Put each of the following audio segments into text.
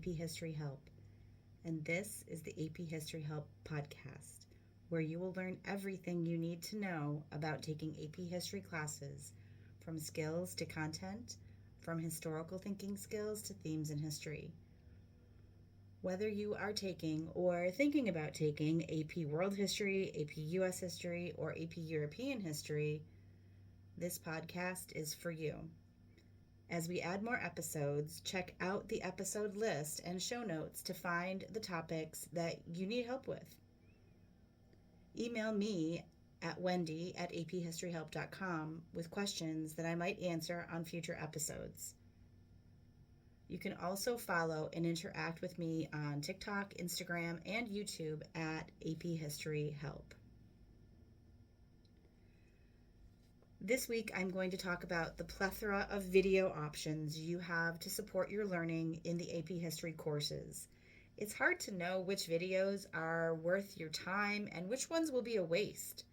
AP History Help, and this is the AP History Help podcast, where you will learn everything you need to know about taking AP History classes, from skills to content, from historical thinking skills to themes in history. Whether you are taking or thinking about taking AP World History, AP US History, or AP European History, this podcast is for you. As we add more episodes, check out the episode list and show notes to find the topics that you need help with. Email me at Wendy at aphistoryhelp.com with questions that I might answer on future episodes. You can also follow and interact with me on TikTok, Instagram, and YouTube at AP History Help. This week, I'm going to talk about the plethora of video options you have to support your learning in the AP History courses. It's hard to know which videos are worth your time and which ones will be a waste.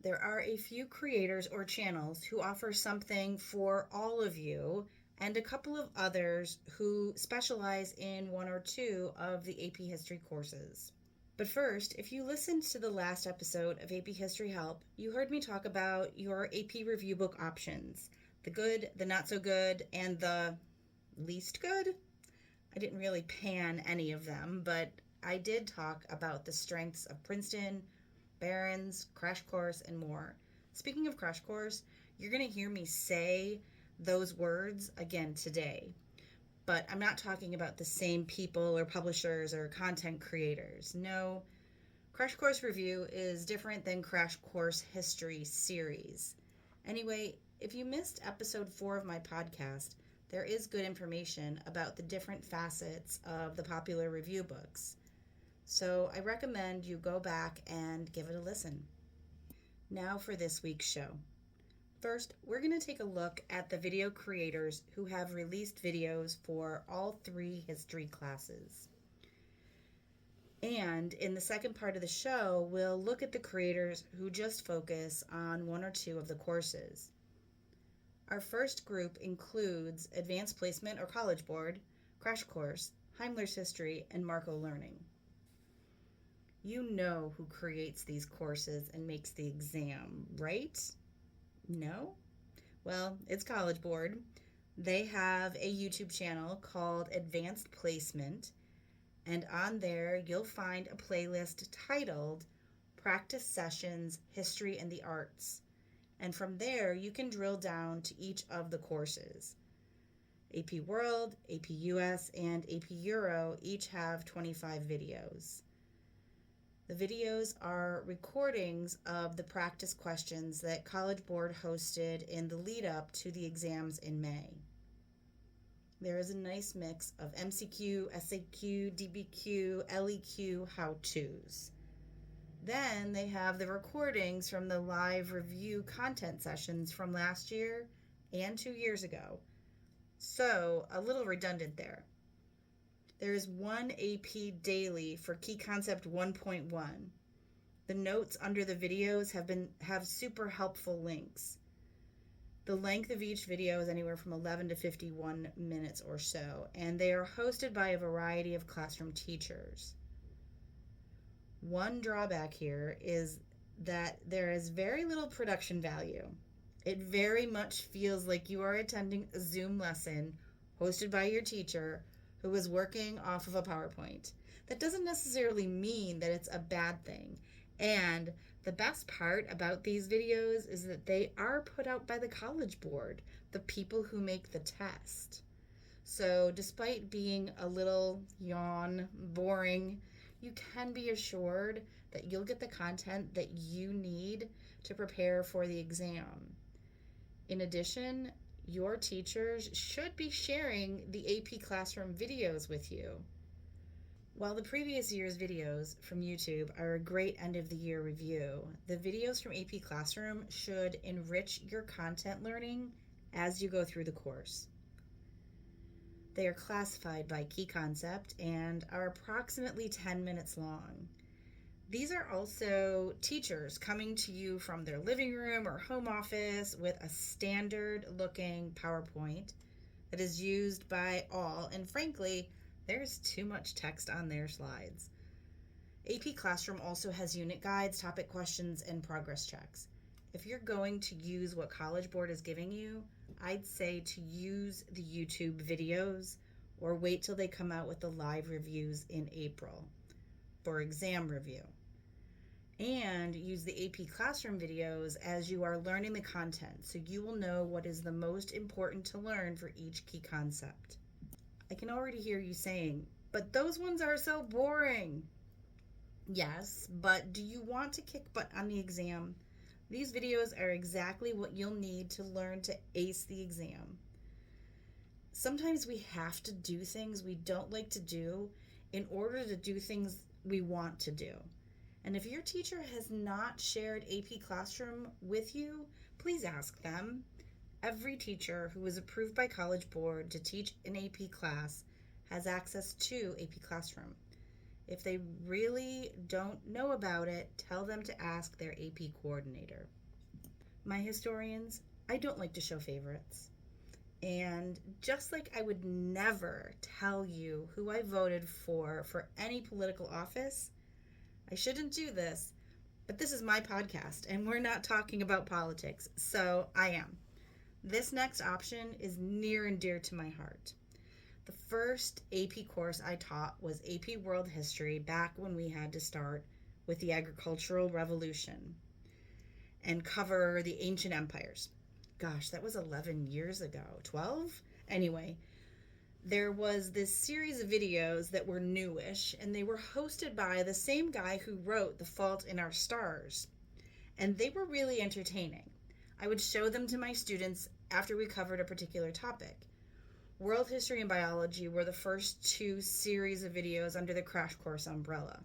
There are a few creators or channels who offer something for all of you, and a couple of others who specialize in one or two of the AP History courses. But first, if you listened to the last episode of AP History Help, you heard me talk about your AP review book options. The good, the not so good, and the least good. I didn't really pan any of them, but I did talk about the strengths of Princeton, Barron's, Crash Course, and more. Speaking of Crash Course, you're going to hear me say those words again today. But I'm not talking about the same people or publishers or content creators. No, Crash Course Review is different than Crash Course History Series. Anyway, if you missed episode 4 of my podcast, there is good information about the different facets of the popular review books. So I recommend you go back and give it a listen. Now for this week's show. First, we're going to take a look at the video creators who have released videos for all 3 history classes. And in the second part of the show, we'll look at the creators who just focus on 1 or 2 of the courses. Our first group includes Advanced Placement or College Board, Crash Course, Heimler's History, and Marco Learning. You know who creates these courses and makes the exam, right? No? Well, it's College Board. They have a YouTube channel called Advanced Placement, and on there you'll find a playlist titled Practice Sessions, History and the Arts. And from there you can drill down to each of the courses. AP World, AP US, and AP Euro each have 25 videos. The videos are recordings of the practice questions that College Board hosted in the lead up to the exams in May. There is a nice mix of MCQ, SAQ, DBQ, LEQ how-tos. Then they have the recordings from the live review content sessions from last year and 2 years ago. So, a little redundant there. There is one AP daily for Key Concept 1.1. The notes under the videos have super helpful links. The length of each video is anywhere from 11 to 51 minutes or so, and they are hosted by a variety of classroom teachers. One drawback here is that there is very little production value. It very much feels like you are attending a Zoom lesson hosted by your teacher who is working off of a PowerPoint. That doesn't necessarily mean that it's a bad thing. And the best part about these videos is that they are put out by the College Board, the people who make the test. So despite being a little boring, you can be assured that you'll get the content that you need to prepare for the exam. In addition, your teachers should be sharing the AP Classroom videos with you. While the previous year's videos from YouTube are a great end-of-the-year review, the videos from AP Classroom should enrich your content learning as you go through the course. They are classified by key concept and are approximately 10 minutes long. These are also teachers coming to you from their living room or home office with a standard looking PowerPoint that is used by all, and frankly, There's too much text on their slides. AP Classroom also has unit guides, topic questions, and progress checks. If you're going to use what College Board is giving you, I'd say to use the YouTube videos or wait till they come out with the live reviews in April for exam review. And use the AP Classroom videos as you are learning the content, so you will know what is the most important to learn for each key concept. I can already hear you saying, but those ones are so boring. Yes, but do you want to kick butt on the exam? These videos are exactly what you'll need to learn to ace the exam. Sometimes we have to do things we don't like to do in order to do things we want to do. And if your teacher has not shared AP Classroom with you, please ask them. Every teacher who is approved by College Board to teach an AP class has access to AP Classroom. If they really don't know about it, tell them to ask their AP coordinator. My historians, I don't like to show favorites. And just like I would never tell you who I voted for any political office, I shouldn't do this, but this is my podcast and we're not talking about politics, so I am. This next option is near and dear to my heart. The first AP course I taught was AP World History back when we had to start with the Agricultural Revolution and cover the ancient empires. Gosh, that was 11 years ago. 12? Anyway, there was this series of videos that were newish, and they were hosted by the same guy who wrote The Fault in Our Stars. And they were really entertaining. I would show them to my students after we covered a particular topic. World History and Biology were the first two series of videos under the Crash Course umbrella.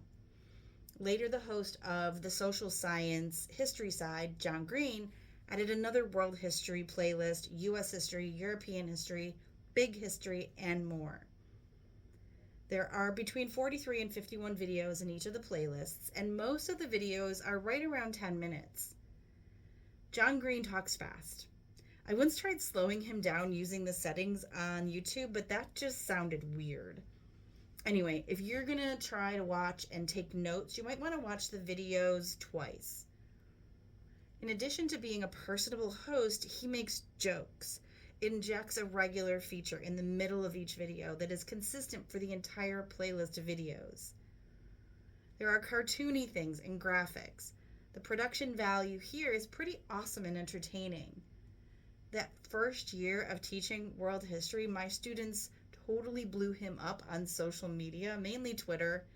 Later, the host of the Social Science History side, John Green, added another World History playlist, US History, European History, Big History, and more. There are between 43 and 51 videos in each of the playlists, and most of the videos are right around 10 minutes. John Green talks fast. I once tried slowing him down using the settings on YouTube, but that just sounded weird. Anyway, if you're going to try to watch and take notes, you might want to watch the videos twice. In addition to being a personable host, he makes jokes, injects a regular feature in the middle of each video that is consistent for the entire playlist of videos. There are cartoony things and graphics. The production value here is pretty awesome and entertaining. That first year of teaching world history, my students totally blew him up on social media, mainly Twitter,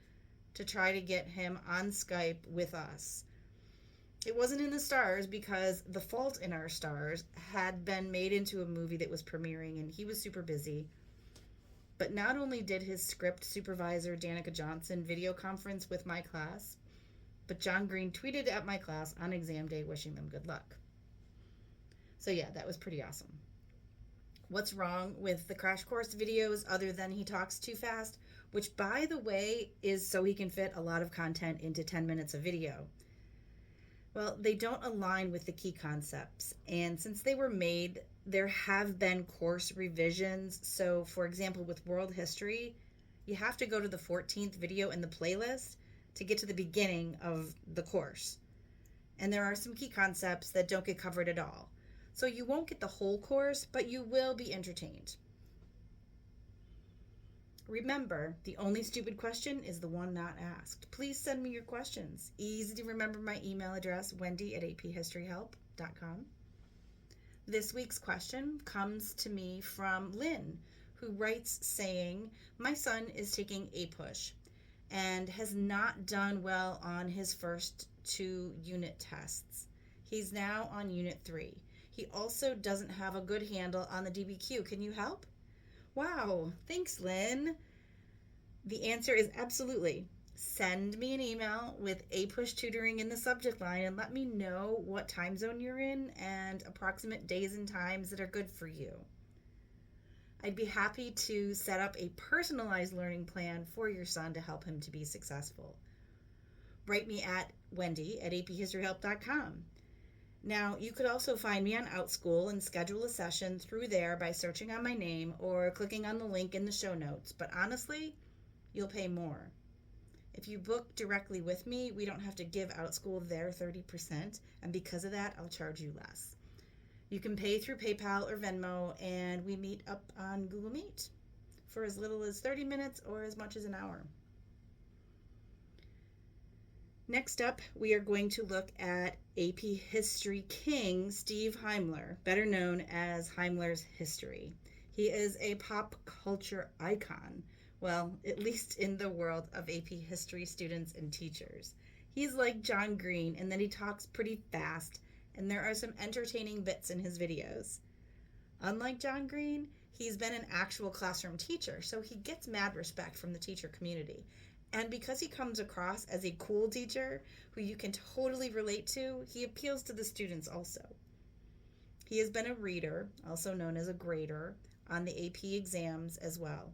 to try to get him on Skype with us. It wasn't in the stars because The Fault in Our Stars had been made into a movie that was premiering and he was super busy. But not only did his script supervisor, Danica Johnson, video conference with my class, but John Green tweeted at my class on exam day wishing them good luck. So yeah, that was pretty awesome. What's wrong with the Crash Course videos other than he talks too fast? Which, by the way, is so he can fit a lot of content into 10 minutes of video. Well, they don't align with the key concepts. And since they were made, there have been course revisions. So, for example, with world history, you have to go to the 14th video in the playlist to get to the beginning of the course. And there are some key concepts that don't get covered at all. So you won't get the whole course, but you will be entertained. Remember, the only stupid question is the one not asked. Please send me your questions. Easy to remember my email address, wendy@aphistoryhelp.com. This week's question comes to me from Lynn, who writes saying, my son is taking APHH and has not done well on his first 2 unit tests. He's now on unit 3. He also doesn't have a good handle on the DBQ. Can you help? Wow, thanks, Lynn. The answer is absolutely. Send me an email with APHH tutoring in the subject line and let me know what time zone you're in and approximate days and times that are good for you. I'd be happy to set up a personalized learning plan for your son to help him to be successful. Write me at Wendy@aphistoryhelp.com. Now, you could also find me on OutSchool and schedule a session through there by searching on my name or clicking on the link in the show notes. But honestly, you'll pay more. If you book directly with me, we don't have to give OutSchool their 30%, and because of that, I'll charge you less. You can pay through PayPal or Venmo, and we meet up on Google Meet for as little as 30 minutes or as much as an hour. Next up, we are going to look at AP History King Steve Heimler, better known as Heimler's History. He is a pop culture icon, well, at least in the world of AP History students and teachers. He's like John Green, and then he talks pretty fast, and there are some entertaining bits in his videos. Unlike John Green, he's been an actual classroom teacher, so he gets mad respect from the teacher community. And because he comes across as a cool teacher who you can totally relate to, he appeals to the students also. He has been a reader, also known as a grader, on the AP exams as well.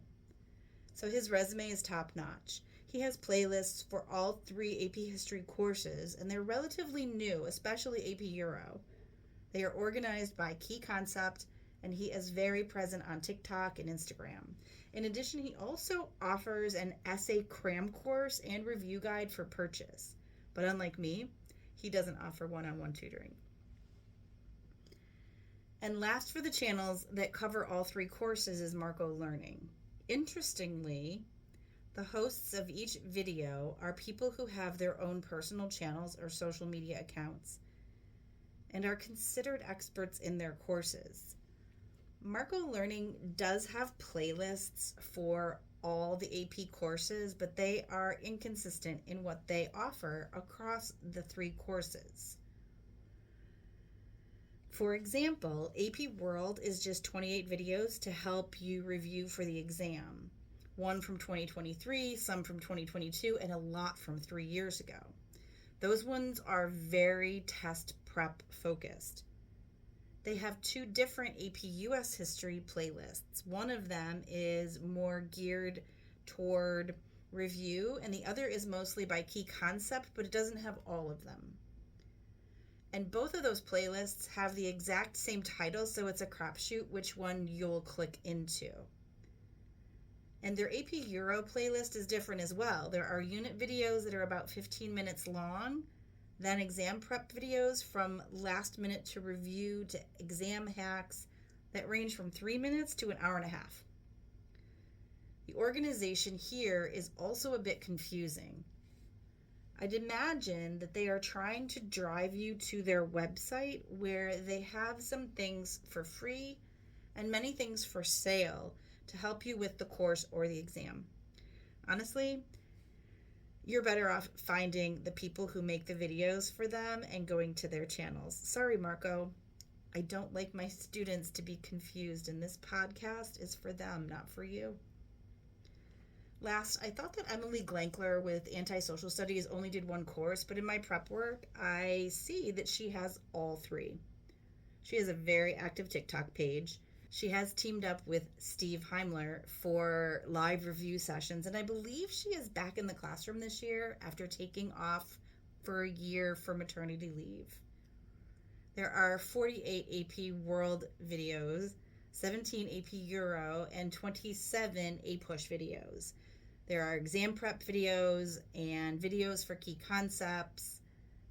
So his resume is top notch. He has playlists for all 3 AP History courses, and they're relatively new, especially AP Euro. They are organized by key concept, and he is very present on TikTok and Instagram. In addition, he also offers an essay cram course and review guide for purchase. But unlike me, he doesn't offer one-on-one tutoring. And last for the channels that cover all 3 courses is Marco Learning. Interestingly, the hosts of each video are people who have their own personal channels or social media accounts and are considered experts in their courses. Marco Learning does have playlists for all the AP courses, but they are inconsistent in what they offer across the 3 courses. For example, AP World is just 28 videos to help you review for the exam. One from 2023, some from 2022, and a lot from 3 years ago. Those ones are very test prep focused. They have 2 different AP US history playlists. One of them is more geared toward review, and the other is mostly by key concept, but it doesn't have all of them. And both of those playlists have the exact same title, so it's a crapshoot which one you'll click into. And their AP Euro playlist is different as well. There are unit videos that are about 15 minutes long, then exam prep videos from last minute to review to exam hacks that range from 3 minutes to an hour and a half. The organization here is also a bit confusing. I'd imagine that they are trying to drive you to their website where they have some things for free and many things for sale to help you with the course or the exam. Honestly, you're better off finding the people who make the videos for them and going to their channels. Sorry, Marco. I don't like my students to be confused, and this podcast is for them, not for you. Last, I thought that Emily Glankler with Anti-Social Studies only did 1 course, but in my prep work, I see that she has all 3. She has a very active TikTok page. She has teamed up with Steve Heimler for live review sessions, and I believe she is back in the classroom this year after taking off for a year for maternity leave. There are 48 AP World videos, 17 AP Euro, and 27 APHH videos. There are exam prep videos and videos for key concepts.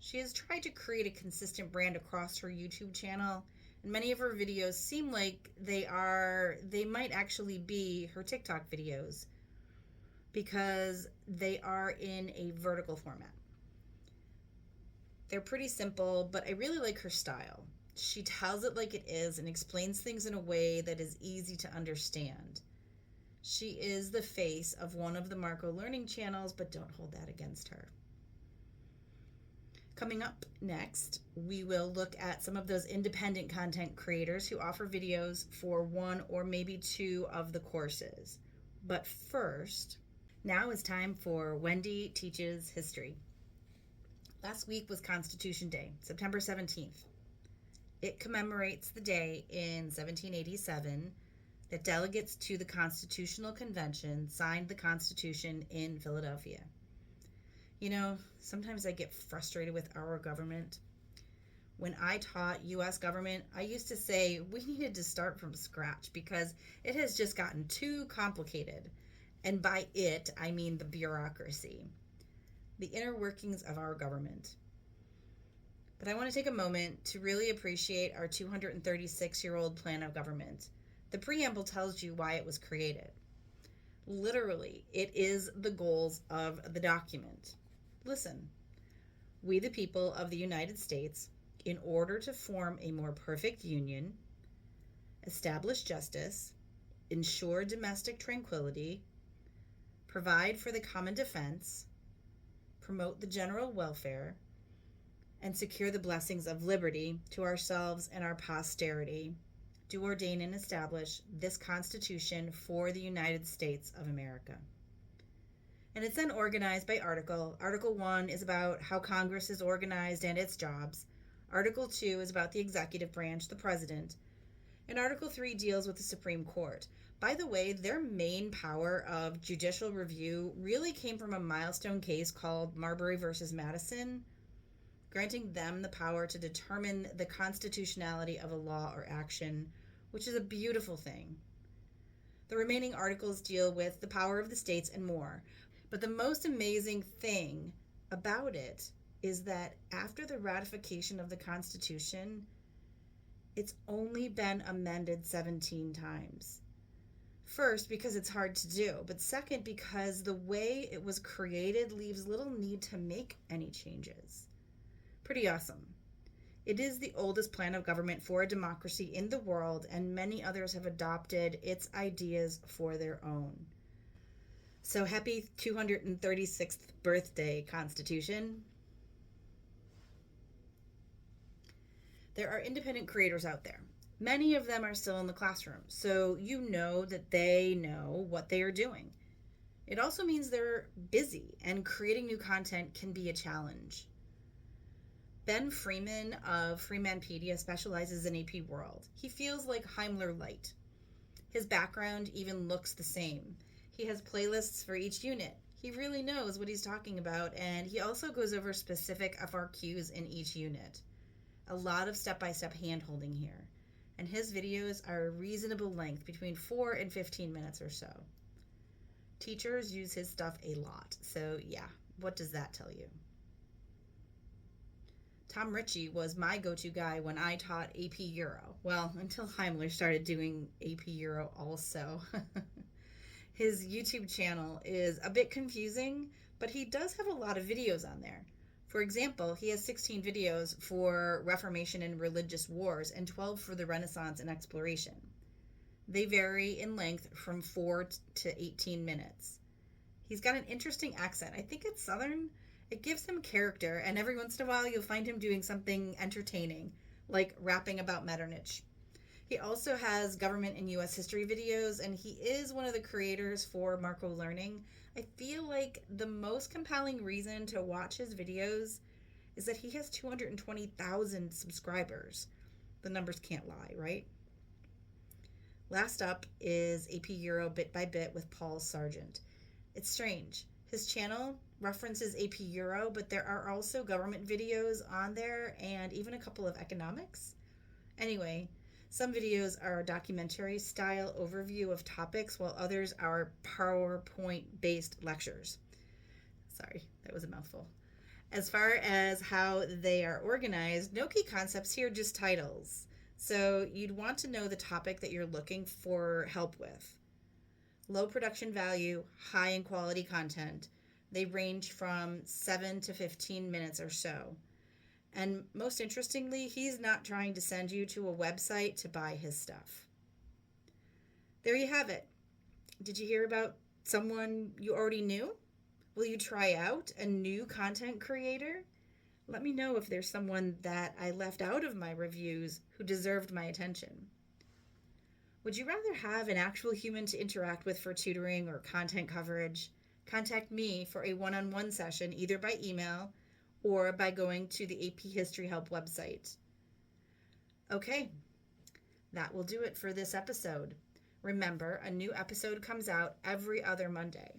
She has tried to create a consistent brand across her YouTube channel, and many of her videos seem like they might actually be her TikTok videos because they are in a vertical format. They're pretty simple, but I really like her style. She tells it like it is and explains things in a way that is easy to understand. She is the face of one of the Marco Learning channels, but don't hold that against her. Coming up next, we will look at some of those independent content creators who offer videos for 1 or maybe 2 of the courses. But first, now is time for Wendy Teaches History. Last week was Constitution Day, September 17th. It commemorates the day in 1787 that delegates to the Constitutional Convention signed the Constitution in Philadelphia. You know, sometimes I get frustrated with our government. When I taught US government, I used to say we needed to start from scratch because it has just gotten too complicated. And by it, I mean the bureaucracy, the inner workings of our government. But I want to take a moment to really appreciate our 236-year-old plan of government. The preamble tells you why it was created. Literally, it is the goals of the document. Listen, we, the people of the United States, in order to form a more perfect union, establish justice, ensure domestic tranquility, provide for the common defense, promote the general welfare, and secure the blessings of liberty to ourselves and our posterity, do ordain and establish this Constitution for the United States of America. And it's then organized by article. Article 1 is about how Congress is organized and its jobs. Article 2 is about the executive branch, the president. And Article 3 deals with the Supreme Court. By the way, their main power of judicial review really came from a milestone case called Marbury versus Madison, granting them the power to determine the constitutionality of a law or action, which is a beautiful thing. The remaining articles deal with the power of the states and more. But the most amazing thing about it is that after the ratification of the Constitution, it's only been amended 17 times. First, because it's hard to do, but second, because the way it was created leaves little need to make any changes. Pretty awesome. It is the oldest plan of government for a democracy in the world, and many others have adopted its ideas for their own. So happy 236th birthday, Constitution. There are independent creators out there. Many of them are still in the classroom, so you know that they know what they are doing. It also means they're busy, and creating new content can be a challenge. Ben Freeman of Freemanpedia specializes in AP World. He feels like Heimler Light. His background even looks the same. He has playlists for each unit. He really knows what he's talking about, and he also goes over specific FRQs in each unit. A lot of step-by-step hand-holding here. And his videos are a reasonable length, between 4 and 15 minutes or so. Teachers use his stuff a lot, so yeah, what does that tell you? Tom Ritchie was my go-to guy when I taught AP Euro. Well, until Heimler started doing AP Euro also. His YouTube channel is a bit confusing, but he does have a lot of videos on there. For example, he has 16 videos for Reformation and religious wars and 12 for the Renaissance and exploration. They vary in length from 4 to 18 minutes. He's got an interesting accent. I think it's Southern. It gives him character, and every once in a while you'll find him doing something entertaining, like rapping about Metternich. He also has government and U.S. history videos, and he is one of the creators for Marco Learning. I feel like the most compelling reason to watch his videos is that he has 220,000 subscribers. The numbers can't lie, right? Last up is AP Euro Bit by Bit with Paul Sargent. It's strange. His channel references AP Euro, but there are also government videos on there and even a couple of economics. Anyway, some videos are documentary style overview of topics, while others are PowerPoint-based lectures. Sorry, that was a mouthful. As far as how they are organized, no key concepts here, just titles. So you'd want to know the topic that you're looking for help with. Low production value, high in quality content. They range from 7 to 15 minutes or so. And most interestingly, he's not trying to send you to a website to buy his stuff. There you have it. Did you hear about someone you already knew? Will you try out a new content creator? Let me know if there's someone that I left out of my reviews who deserved my attention. Would you rather have an actual human to interact with for tutoring or content coverage? Contact me for a one-on-one session either by email or by going to the AP History Help website. Okay, that will do it for this episode. Remember, a new episode comes out every other Monday.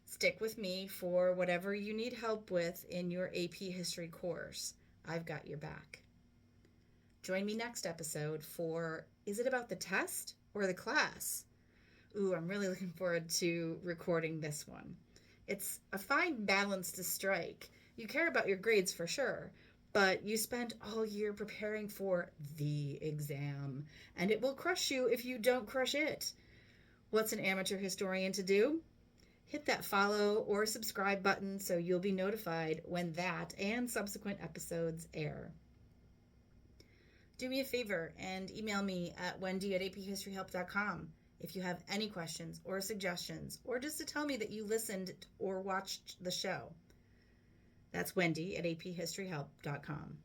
Stick with me for whatever you need help with in your AP History course. I've got your back. Join me next episode for Is It About the Test or the Class? Ooh, I'm really looking forward to recording this one. It's a fine balance to strike. You care about your grades for sure, but you spent all year preparing for the exam, and it will crush you if you don't crush it. What's an amateur historian to do? Hit that follow or subscribe button so you'll be notified when that and subsequent episodes air. Do me a favor and email me at wendy@aphistoryhelp.com if you have any questions or suggestions, or just to tell me that you listened or watched the show. That's wendy@aphistoryhelp.com.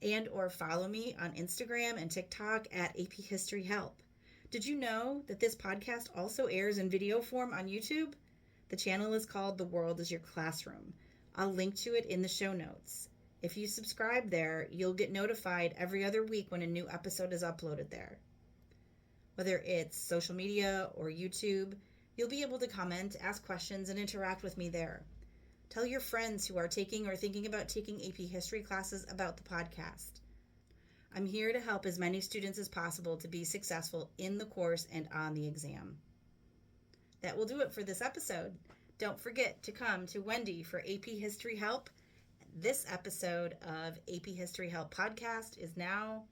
And or follow me on Instagram and TikTok at APHhistoryHelp. Did you know that this podcast also airs in video form on YouTube? The channel is called The World is Your Classroom. I'll link to it in the show notes. If you subscribe there, you'll get notified every other week when a new episode is uploaded there. Whether it's social media or YouTube, you'll be able to comment, ask questions, and interact with me there. Tell your friends who are taking or thinking about taking AP History classes about the podcast. I'm here to help as many students as possible to be successful in the course and on the exam. That will do it for this episode. Don't forget to come to Wendy for AP History Help. This episode of AP History Help podcast is now